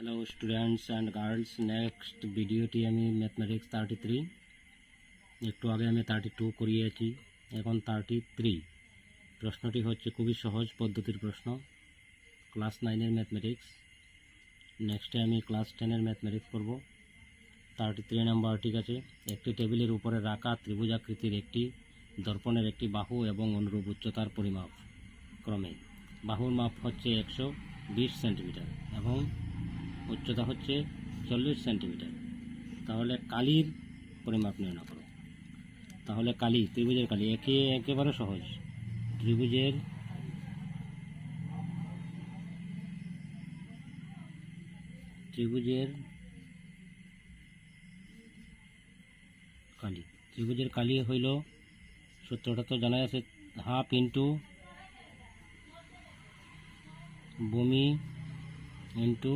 Hello students and girls, next ভিডিওটি আমি mathematics 33, একটু আগে আমি 32 করিয়েছি, এখন 33। প্রশ্নটি হচ্ছে খুবই সহজ পদ্ধতির প্রশ্ন, ক্লাস 9-এর ম্যাথমেটিক্স। নেক্সটে আমি ক্লাস 10-এর ম্যাথমেটিক্স করব। 33 নাম্বার, ঠিক আছে। একটি টেবিলের উপরে রাখা ত্রিভুজাকৃতির একটি দর্পণের একটি বাহু এবং অনুরূপ উচ্চতার পরিমাপ ক্রমে। বাহুর মাপ হচ্ছে 120 সেন্টিমিটার এবং উচ্চতা হচ্ছে 40 সেন্টিমিটার। তাহলে কালির পরিমাপ নির্ণয় করো। তাহলে কালি, ত্রিভুজের কালি একেবারে সহজ। ত্রিভুজের কালি, ত্রিভুজের কালি হইল, সূত্রটা তো জানা আছে, হাফ ইন্টু ভূমি ইন্টু